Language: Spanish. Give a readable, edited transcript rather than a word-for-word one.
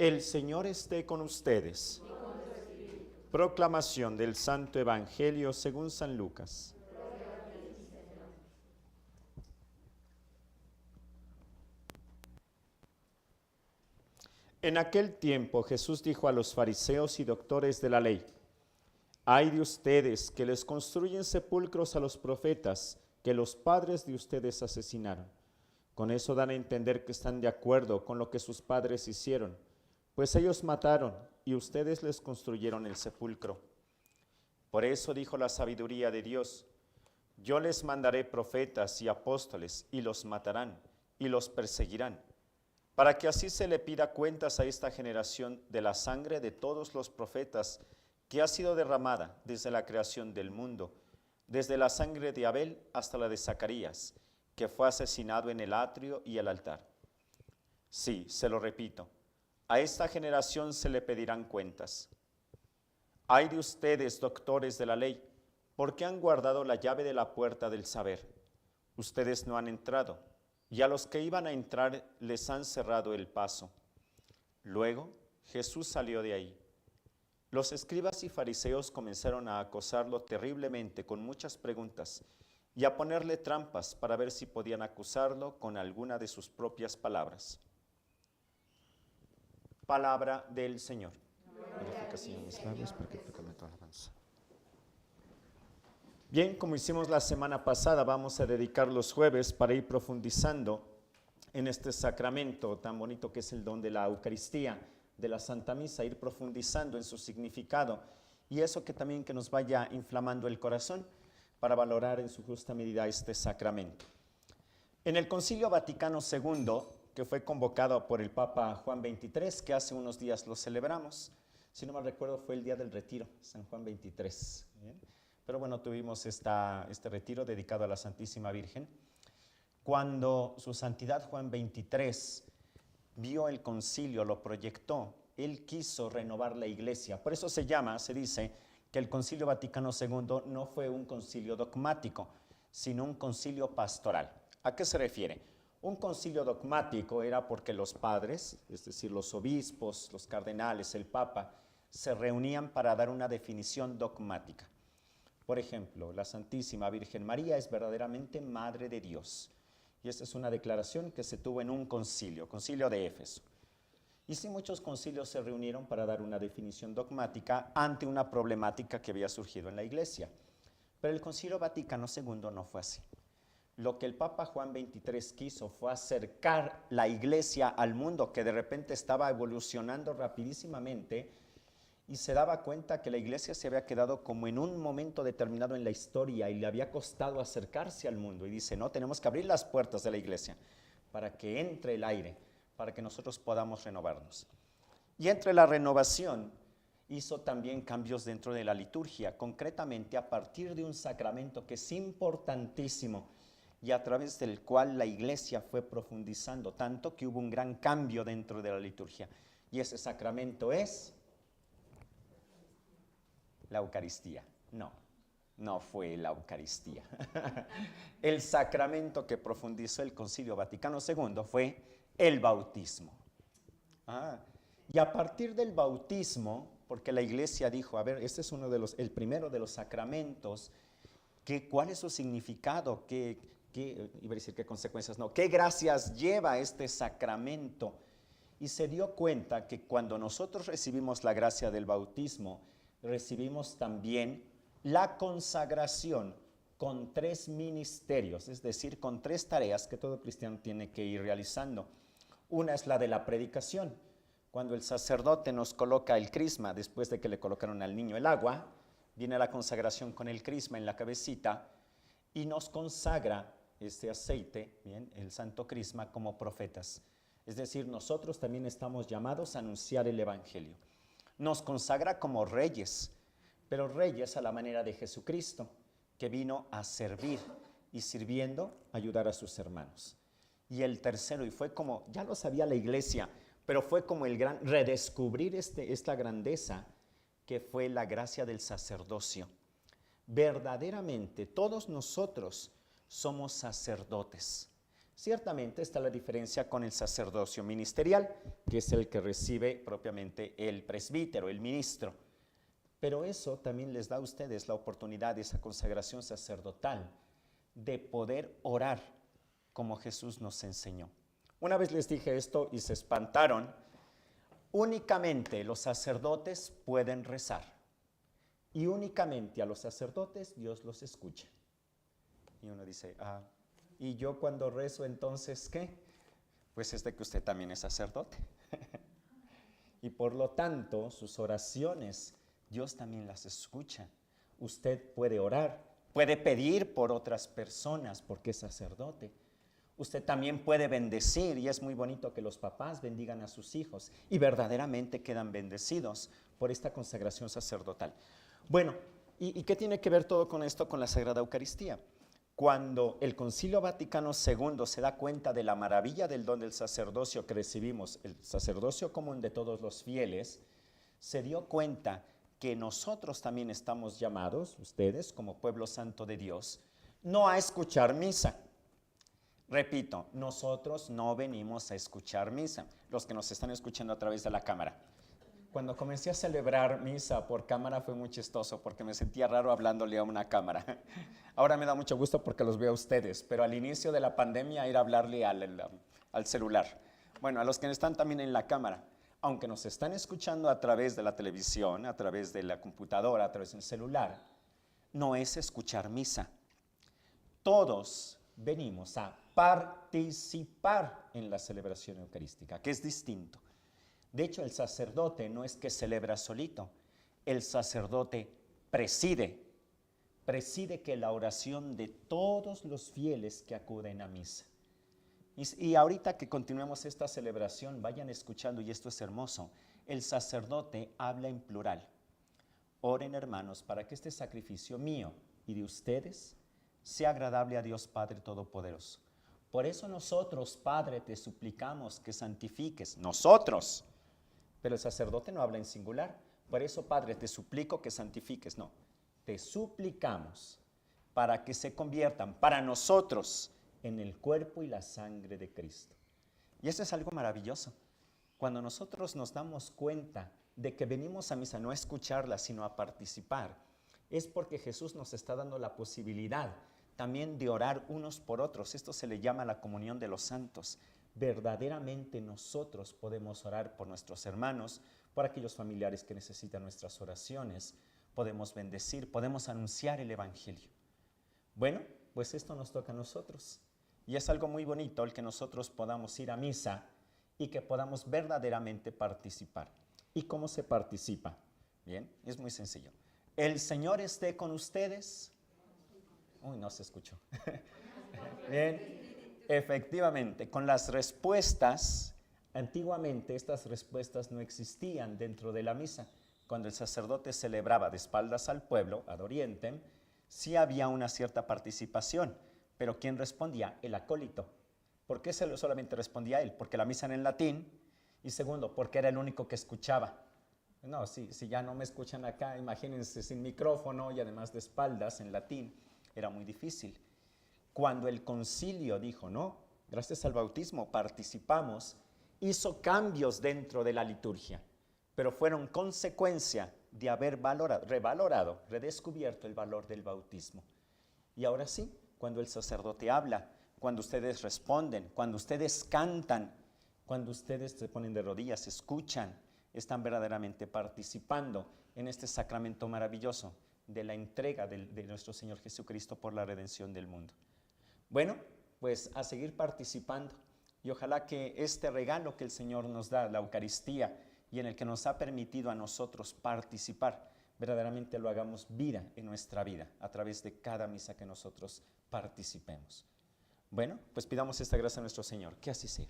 El Señor esté con ustedes. Proclamación del Santo Evangelio según San Lucas. En aquel tiempo Jesús dijo a los fariseos y doctores de la ley: Ay de ustedes que les construyen sepulcros a los profetas que los padres de ustedes asesinaron. Con eso dan a entender que están de acuerdo con lo que sus padres hicieron, pues ellos mataron y ustedes les construyeron el sepulcro. Por eso dijo la sabiduría de Dios: yo les mandaré profetas y apóstoles, y los matarán y los perseguirán, para que así se le pida cuentas a esta generación de la sangre de todos los profetas que ha sido derramada desde la creación del mundo, desde la sangre de Abel hasta la de Zacarías, que fue asesinado en el atrio y el altar. Sí, se lo repito, a esta generación se le pedirán cuentas. Ay de ustedes, doctores de la ley, porque han guardado la llave de la puerta del saber. Ustedes no han entrado, y a los que iban a entrar les han cerrado el paso. Luego Jesús salió de ahí. Los escribas y fariseos comenzaron a acosarlo terriblemente con muchas preguntas y a ponerle trampas para ver si podían acusarlo con alguna de sus propias palabras. Palabra del Señor. Bien, como hicimos la semana pasada, vamos a dedicar los jueves para ir profundizando en este sacramento tan bonito que es el don de la Eucaristía, de la Santa Misa, ir profundizando en su significado y eso que también que nos vaya inflamando el corazón para valorar en su justa medida este sacramento. En el Concilio Vaticano II, que fue convocado por el Papa Juan XXIII, que hace unos días lo celebramos, si no mal recuerdo fue el día del retiro, San Juan XXIII, ¿bien? Pero bueno, tuvimos este retiro dedicado a la Santísima Virgen. Cuando su santidad Juan XXIII vio el concilio, lo proyectó, él quiso renovar la iglesia. Por eso se dice que el Concilio Vaticano II no fue un concilio dogmático, sino un concilio pastoral. ¿A qué se refiere? Un concilio dogmático era porque los padres, es decir, los obispos, los cardenales, el papa, se reunían para dar una definición dogmática. Por ejemplo, la Santísima Virgen María es verdaderamente Madre de Dios. Y esta es una declaración que se tuvo en un concilio de Éfeso. Y sí, muchos concilios se reunieron para dar una definición dogmática ante una problemática que había surgido en la Iglesia. Pero el Concilio Vaticano II no fue así. Lo que el Papa Juan XXIII quiso fue acercar la Iglesia al mundo, que de repente estaba evolucionando rapidísimamente, y se daba cuenta que la Iglesia se había quedado como en un momento determinado en la historia y le había costado acercarse al mundo. Y dice, no, tenemos que abrir las puertas de la Iglesia para que entre el aire, para que nosotros podamos renovarnos. Y entre la renovación hizo también cambios dentro de la liturgia, concretamente a partir de un sacramento que es importantísimo y a través del cual la Iglesia fue profundizando tanto que hubo un gran cambio dentro de la liturgia. Y ese sacramento es la Eucaristía. No fue la Eucaristía. El sacramento que profundizó el Concilio Vaticano II fue el bautismo. Y a partir del bautismo, porque la Iglesia dijo, a ver, este es el primero de los sacramentos, ¿cuál es su significado? Iba a decir qué consecuencias, no, qué gracias lleva este sacramento. Y se dio cuenta que cuando nosotros recibimos la gracia del bautismo, recibimos también la consagración con 3 ministerios, es decir, con 3 tareas que todo cristiano tiene que ir realizando. Una es la de la predicación. Cuando el sacerdote nos coloca el crisma, después de que le colocaron al niño el agua, viene la consagración con el crisma en la cabecita y nos consagra este aceite, bien, el santo crisma, como profetas. Es decir, nosotros también estamos llamados a anunciar el Evangelio. Nos consagra como reyes, pero reyes a la manera de Jesucristo, que vino a servir y sirviendo ayudar a sus hermanos. Y el tercero, y fue como, ya lo sabía la Iglesia, pero fue como el gran redescubrir esta grandeza, que fue la gracia del sacerdocio. Verdaderamente todos nosotros somos sacerdotes, Ciertamente está la diferencia con el sacerdocio ministerial, que es el que recibe propiamente el presbítero, el ministro. Pero eso también les da a ustedes la oportunidad de esa consagración sacerdotal, de poder orar como Jesús nos enseñó. Una vez les dije esto y se espantaron. Únicamente los sacerdotes pueden rezar y únicamente a los sacerdotes Dios los escucha. Y uno dice, ¿y yo cuando rezo entonces qué? Pues es de que usted también es sacerdote. Y por lo tanto sus oraciones Dios también las escucha. Usted puede orar, puede pedir por otras personas porque es sacerdote. Usted también puede bendecir, y es muy bonito que los papás bendigan a sus hijos y verdaderamente quedan bendecidos por esta consagración sacerdotal. Bueno, ¿y qué tiene que ver todo con esto con la Sagrada Eucaristía? Cuando el Concilio Vaticano II se da cuenta de la maravilla del don del sacerdocio que recibimos, el sacerdocio común de todos los fieles, se dio cuenta que nosotros también estamos llamados, ustedes como pueblo santo de Dios, no a escuchar misa. Repito, nosotros no venimos a escuchar misa, los que nos están escuchando a través de la cámara. Cuando comencé a celebrar misa por cámara fue muy chistoso porque me sentía raro hablándole a una cámara. Ahora me da mucho gusto porque los veo a ustedes, pero al inicio de la pandemia era hablarle al celular. Bueno, a los que están también en la cámara, aunque nos están escuchando a través de la televisión, a través de la computadora, a través del celular, no es escuchar misa. Todos venimos a participar en la celebración eucarística, que es distinto. De hecho, el sacerdote no es que celebra solito, el sacerdote preside que la oración de todos los fieles que acuden a misa. Y ahorita que continuemos esta celebración, vayan escuchando, y esto es hermoso, el sacerdote habla en plural. Oren, hermanos, para que este sacrificio mío y de ustedes sea agradable a Dios Padre Todopoderoso. Por eso nosotros, Padre, te suplicamos que santifiques, nosotros. Pero el sacerdote no habla en singular. Por eso, Padre, te suplico que santifiques. No, te suplicamos para que se conviertan para nosotros en el cuerpo y la sangre de Cristo. Y eso es algo maravilloso. Cuando nosotros nos damos cuenta de que venimos a misa no a escucharla, sino a participar, es porque Jesús nos está dando la posibilidad también de orar unos por otros. Esto se le llama la comunión de los santos. Verdaderamente nosotros podemos orar por nuestros hermanos, por aquellos familiares que necesitan nuestras oraciones. Podemos bendecir, podemos anunciar el Evangelio. Bueno, pues esto nos toca a nosotros. Y es algo muy bonito el que nosotros podamos ir a misa y que podamos verdaderamente participar. ¿Y cómo se participa? Bien, es muy sencillo. El Señor esté con ustedes. Uy, no se escuchó. Bien. Efectivamente, con las respuestas, antiguamente estas respuestas no existían dentro de la misa. Cuando el sacerdote celebraba de espaldas al pueblo, ad orientem, sí había una cierta participación, pero ¿quién respondía? El acólito. ¿Por qué solamente respondía él? Porque la misa era en latín, y segundo, porque era el único que escuchaba. No, si ya no me escuchan acá, imagínense sin micrófono y además de espaldas en latín, era muy difícil. Cuando el concilio dijo, no, gracias al bautismo participamos, hizo cambios dentro de la liturgia, pero fueron consecuencia de haber redescubierto el valor del bautismo. Y ahora sí, cuando el sacerdote habla, cuando ustedes responden, cuando ustedes cantan, cuando ustedes se ponen de rodillas, escuchan, están verdaderamente participando en este sacramento maravilloso de la entrega de nuestro Señor Jesucristo por la redención del mundo. Bueno, pues a seguir participando, y ojalá que este regalo que el Señor nos da, la Eucaristía, y en el que nos ha permitido a nosotros participar, verdaderamente lo hagamos vida en nuestra vida, a través de cada misa que nosotros participemos. Bueno, pues pidamos esta gracia a nuestro Señor, que así sea.